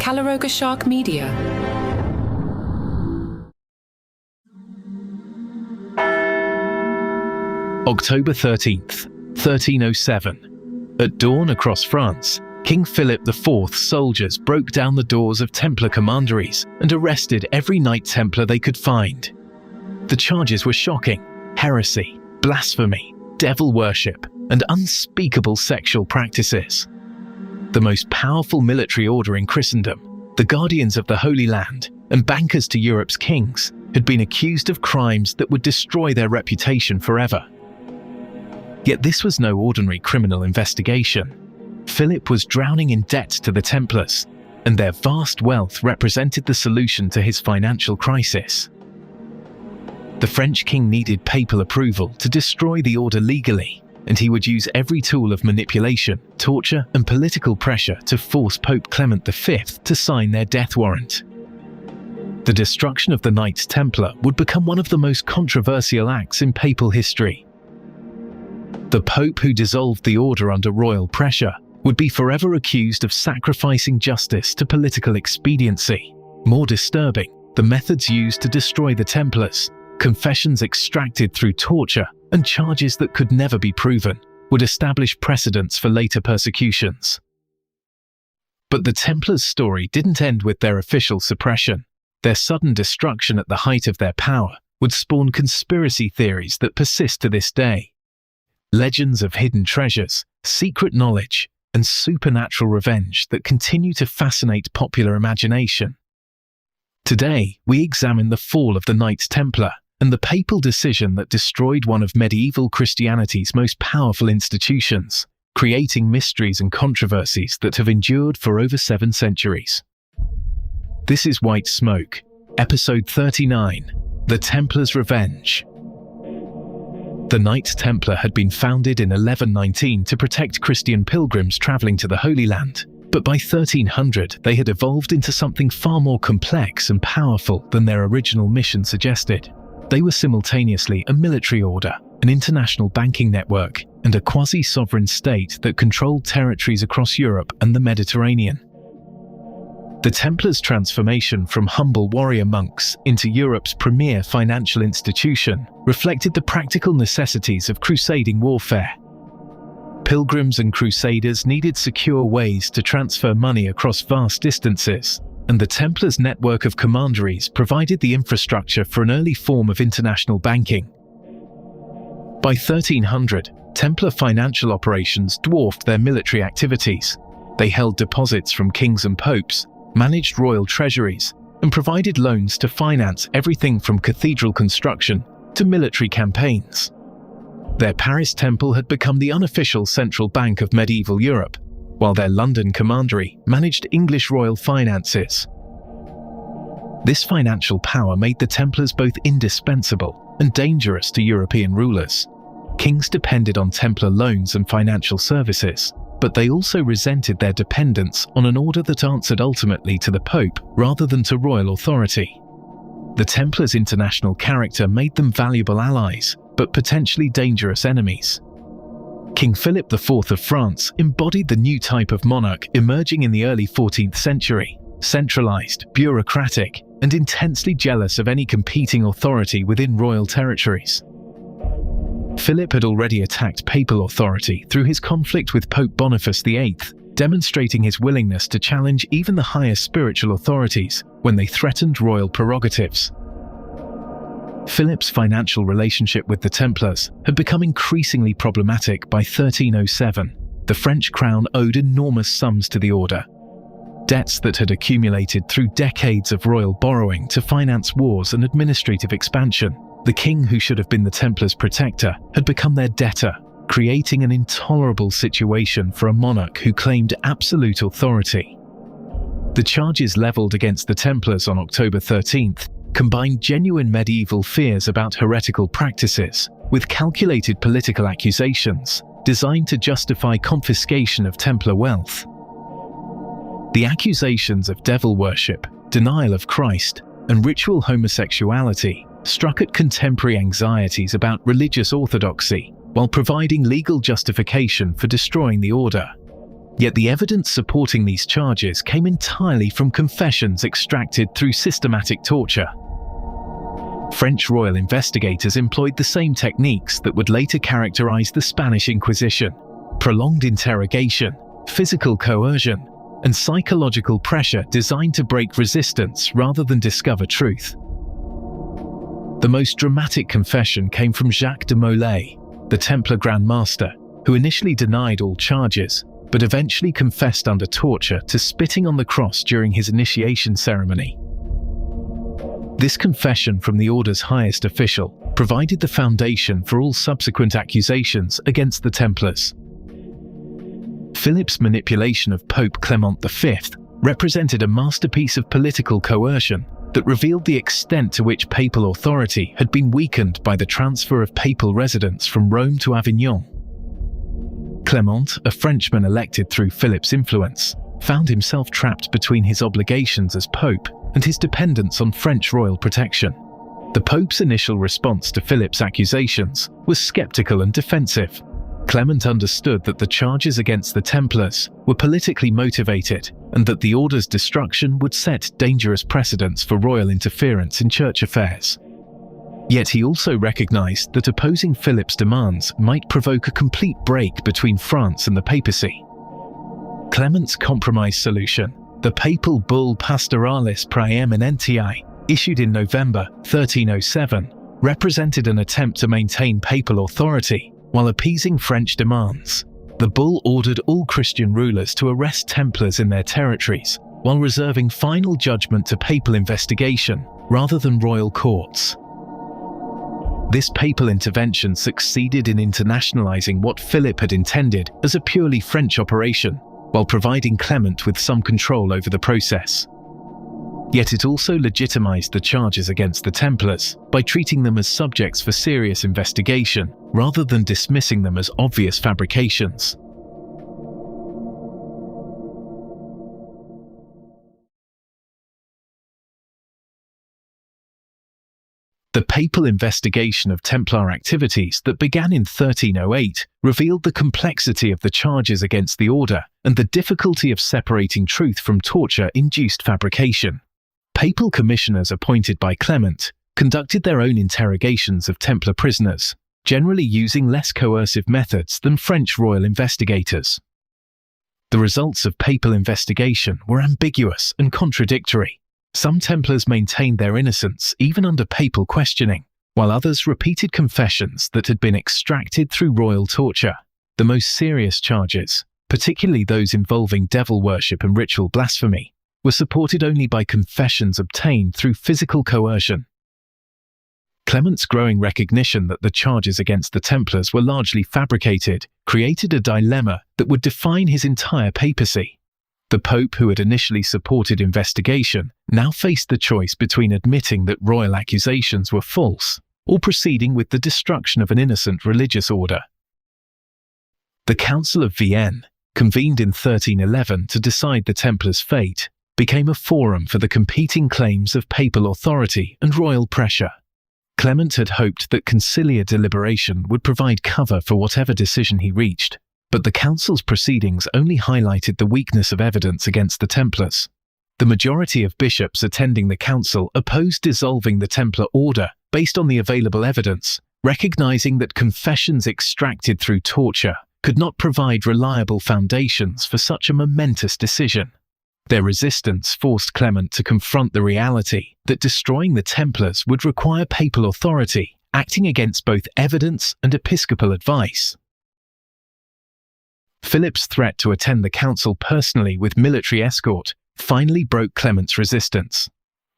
Calaroga Shark Media. October 13th, 1307. At dawn across France, King Philip IV's soldiers broke down the doors of Templar commanderies and arrested every Knight Templar they could find. The charges were shocking: heresy, blasphemy, devil worship, and unspeakable sexual practices. The most powerful military order in Christendom, the guardians of the Holy Land and bankers to Europe's kings, had been accused of crimes that would destroy their reputation forever. Yet this was no ordinary criminal investigation. Philip was drowning in debt to the Templars, and their vast wealth represented the solution to his financial crisis. The French king needed papal approval to destroy the order legally, and he would use every tool of manipulation, torture, and political pressure to force Pope Clement V to sign their death warrant. The destruction of the Knights Templar would become one of the most controversial acts in papal history. The Pope who dissolved the order under royal pressure would be forever accused of sacrificing justice to political expediency. More disturbing, the methods used to destroy the Templars, confessions extracted through torture, and charges that could never be proven, would establish precedents for later persecutions. But the Templars' story didn't end with their official suppression. Their sudden destruction at the height of their power would spawn conspiracy theories that persist to this day. Legends of hidden treasures, secret knowledge, and supernatural revenge that continue to fascinate popular imagination. Today, we examine the fall of the Knights Templar and the papal decision that destroyed one of medieval Christianity's most powerful institutions, creating mysteries and controversies that have endured for over 7 centuries. This is White Smoke, Episode 39, The Templars' Revenge. The Knights Templar had been founded in 1119 to protect Christian pilgrims travelling to the Holy Land, but by 1300 they had evolved into something far more complex and powerful than their original mission suggested. They were simultaneously a military order, an international banking network, and a quasi-sovereign state that controlled territories across Europe and the Mediterranean. The Templars' transformation from humble warrior monks into Europe's premier financial institution reflected the practical necessities of crusading warfare. Pilgrims and crusaders needed secure ways to transfer money across vast distances, and the Templars' network of commanderies provided the infrastructure for an early form of international banking. By 1300, Templar financial operations dwarfed their military activities. They held deposits from kings and popes, managed royal treasuries, and provided loans to finance everything from cathedral construction to military campaigns. Their Paris temple had become the unofficial central bank of medieval Europe, while their London commandery managed English royal finances. This financial power made the Templars both indispensable and dangerous to European rulers. Kings depended on Templar loans and financial services, but they also resented their dependence on an order that answered ultimately to the Pope rather than to royal authority. The Templars' international character made them valuable allies, but potentially dangerous enemies. King Philip IV of France embodied the new type of monarch emerging in the early 14th century: centralized, bureaucratic, and intensely jealous of any competing authority within royal territories. Philip had already attacked papal authority through his conflict with Pope Boniface VIII, demonstrating his willingness to challenge even the highest spiritual authorities when they threatened royal prerogatives. Philip's financial relationship with the Templars had become increasingly problematic by 1307. The French crown owed enormous sums to the order, debts that had accumulated through decades of royal borrowing to finance wars and administrative expansion. The king, who should have been the Templars' protector, had become their debtor, creating an intolerable situation for a monarch who claimed absolute authority. The charges leveled against the Templars on October 13th combined genuine medieval fears about heretical practices with calculated political accusations designed to justify confiscation of Templar wealth. The accusations of devil worship, denial of Christ, and ritual homosexuality struck at contemporary anxieties about religious orthodoxy while providing legal justification for destroying the order. Yet the evidence supporting these charges came entirely from confessions extracted through systematic torture. French royal investigators employed the same techniques that would later characterize the Spanish Inquisition: prolonged interrogation, physical coercion, and psychological pressure designed to break resistance rather than discover truth. The most dramatic confession came from Jacques de Molay, the Templar Grand Master, who initially denied all charges, but eventually confessed under torture to spitting on the cross during his initiation ceremony. This confession from the order's highest official provided the foundation for all subsequent accusations against the Templars. Philip's manipulation of Pope Clement V represented a masterpiece of political coercion that revealed the extent to which papal authority had been weakened by the transfer of papal residence from Rome to Avignon. Clement, a Frenchman elected through Philip's influence, found himself trapped between his obligations as Pope and his dependence on French royal protection. The Pope's initial response to Philip's accusations was skeptical and defensive. Clement understood that the charges against the Templars were politically motivated and that the order's destruction would set dangerous precedents for royal interference in church affairs. Yet he also recognized that opposing Philip's demands might provoke a complete break between France and the papacy. Clement's compromise solution, the papal bull Pastoralis Praeeminentiae, issued in November 1307, represented an attempt to maintain papal authority while appeasing French demands. The bull ordered all Christian rulers to arrest Templars in their territories, while reserving final judgment to papal investigation rather than royal courts. This papal intervention succeeded in internationalizing what Philip had intended as a purely French operation, while providing Clement with some control over the process. Yet it also legitimized the charges against the Templars by treating them as subjects for serious investigation rather than dismissing them as obvious fabrications. The papal investigation of Templar activities that began in 1308 revealed the complexity of the charges against the order and the difficulty of separating truth from torture-induced fabrication. Papal commissioners appointed by Clement conducted their own interrogations of Templar prisoners, generally using less coercive methods than French royal investigators. The results of papal investigation were ambiguous and contradictory. Some Templars maintained their innocence even under papal questioning, while others repeated confessions that had been extracted through royal torture. The most serious charges, particularly those involving devil worship and ritual blasphemy, were supported only by confessions obtained through physical coercion. Clement's growing recognition that the charges against the Templars were largely fabricated created a dilemma that would define his entire papacy. The Pope, who had initially supported investigation, now faced the choice between admitting that royal accusations were false or proceeding with the destruction of an innocent religious order. The Council of Vienne, convened in 1311 to decide the Templars' fate, became a forum for the competing claims of papal authority and royal pressure. Clement had hoped that conciliar deliberation would provide cover for whatever decision he reached, but the council's proceedings only highlighted the weakness of evidence against the Templars. The majority of bishops attending the council opposed dissolving the Templar order based on the available evidence, recognizing that confessions extracted through torture could not provide reliable foundations for such a momentous decision. Their resistance forced Clement to confront the reality that destroying the Templars would require papal authority, acting against both evidence and episcopal advice. Philip's threat to attend the council personally with military escort finally broke Clement's resistance.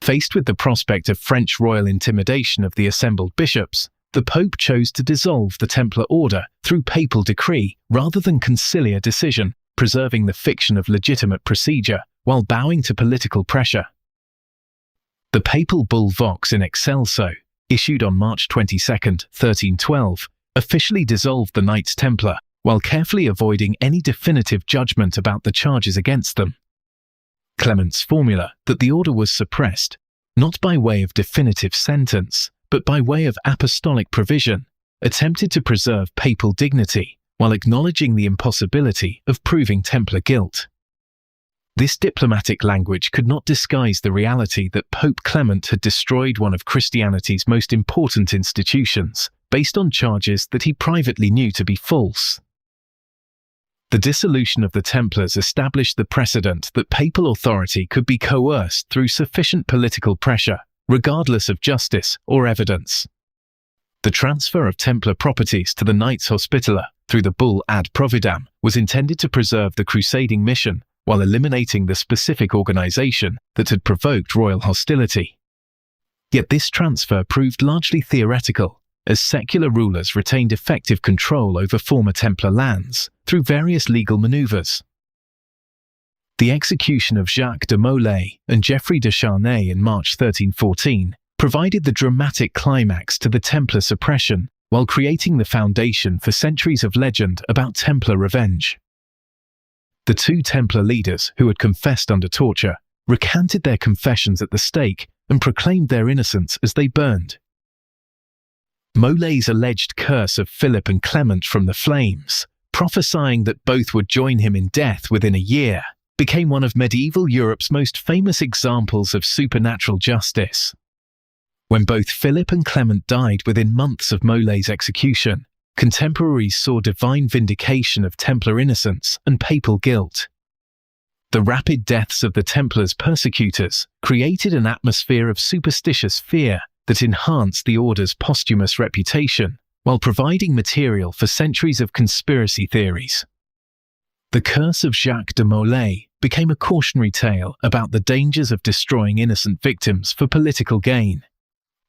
Faced with the prospect of French royal intimidation of the assembled bishops, the Pope chose to dissolve the Templar order through papal decree rather than conciliar decision, preserving the fiction of legitimate procedure while bowing to political pressure. The papal bull Vox in Excelso, issued on March 22, 1312, officially dissolved the Knights Templar, while carefully avoiding any definitive judgment about the charges against them. Clement's formula that the order was suppressed, not by way of definitive sentence, but by way of apostolic provision, attempted to preserve papal dignity while acknowledging the impossibility of proving Templar guilt. This diplomatic language could not disguise the reality that Pope Clement had destroyed one of Christianity's most important institutions, based on charges that he privately knew to be false. The dissolution of the Templars established the precedent that papal authority could be coerced through sufficient political pressure, regardless of justice or evidence. The transfer of Templar properties to the Knights Hospitaller through the bull Ad Providam was intended to preserve the crusading mission while eliminating the specific organization that had provoked royal hostility. Yet this transfer proved largely theoretical, as secular rulers retained effective control over former Templar lands through various legal maneuvers. The execution of Jacques de Molay and Geoffrey de Charnay in March 1314 provided the dramatic climax to the Templar suppression while creating the foundation for centuries of legend about Templar revenge. The two Templar leaders, who had confessed under torture, recanted their confessions at the stake and proclaimed their innocence as they burned. Molay's alleged curse of Philip and Clement from the flames, prophesying that both would join him in death within a year, became one of medieval Europe's most famous examples of supernatural justice. When both Philip and Clement died within months of Molay's execution, contemporaries saw divine vindication of Templar innocence and papal guilt. The rapid deaths of the Templars' persecutors created an atmosphere of superstitious fear that enhanced the order's posthumous reputation, while providing material for centuries of conspiracy theories. The curse of Jacques de Molay became a cautionary tale about the dangers of destroying innocent victims for political gain.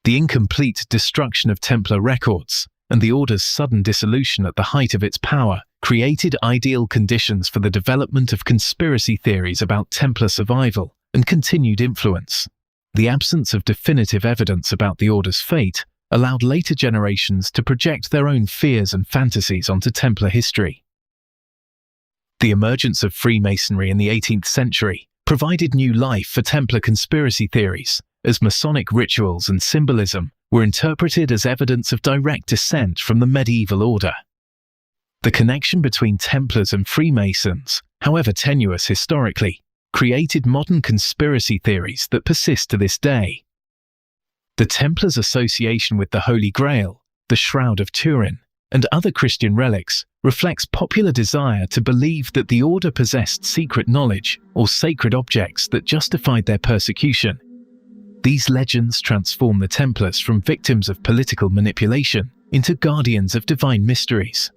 The incomplete destruction of Templar records and the order's sudden dissolution at the height of its power created ideal conditions for the development of conspiracy theories about Templar survival and continued influence. The absence of definitive evidence about the order's fate allowed later generations to project their own fears and fantasies onto Templar history. The emergence of Freemasonry in the 18th century provided new life for Templar conspiracy theories, as Masonic rituals and symbolism were interpreted as evidence of direct descent from the medieval order. The connection between Templars and Freemasons, however tenuous historically, created modern conspiracy theories that persist to this day. The Templars' association with the Holy Grail, the Shroud of Turin, and other Christian relics reflects popular desire to believe that the order possessed secret knowledge or sacred objects that justified their persecution. These legends transform the Templars from victims of political manipulation into guardians of divine mysteries.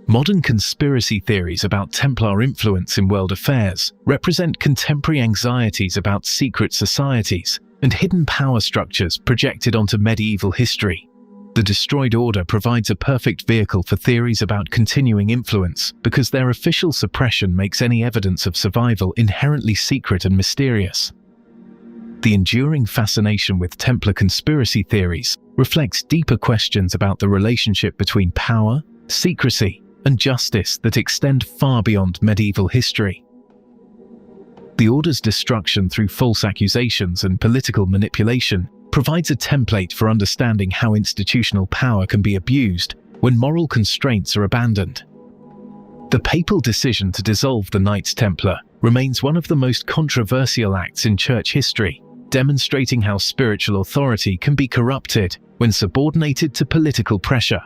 Modern conspiracy theories about Templar influence in world affairs represent contemporary anxieties about secret societies and hidden power structures projected onto medieval history. The destroyed order provides a perfect vehicle for theories about continuing influence because their official suppression makes any evidence of survival inherently secret and mysterious. The enduring fascination with Templar conspiracy theories reflects deeper questions about the relationship between power, secrecy, and justice that extend far beyond medieval history. The order's destruction through false accusations and political manipulation provides a template for understanding how institutional power can be abused when moral constraints are abandoned. The papal decision to dissolve the Knights Templar remains one of the most controversial acts in church history, demonstrating how spiritual authority can be corrupted when subordinated to political pressure.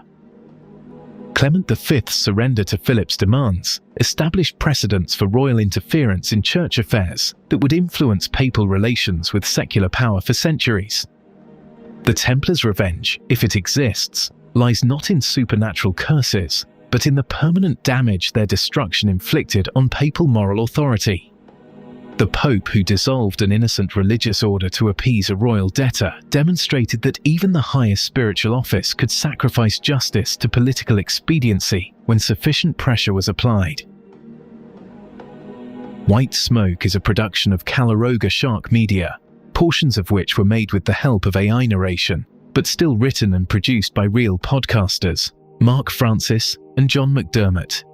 Clement V's surrender to Philip's demands established precedents for royal interference in church affairs that would influence papal relations with secular power for centuries. The Templars' revenge, if it exists, lies not in supernatural curses, but in the permanent damage their destruction inflicted on papal moral authority. The Pope, who dissolved an innocent religious order to appease a royal debtor, demonstrated that even the highest spiritual office could sacrifice justice to political expediency when sufficient pressure was applied. White Smoke is a production of Calaroga Shark Media, portions of which were made with the help of AI narration, but still written and produced by real podcasters, Mark Francis and John McDermott.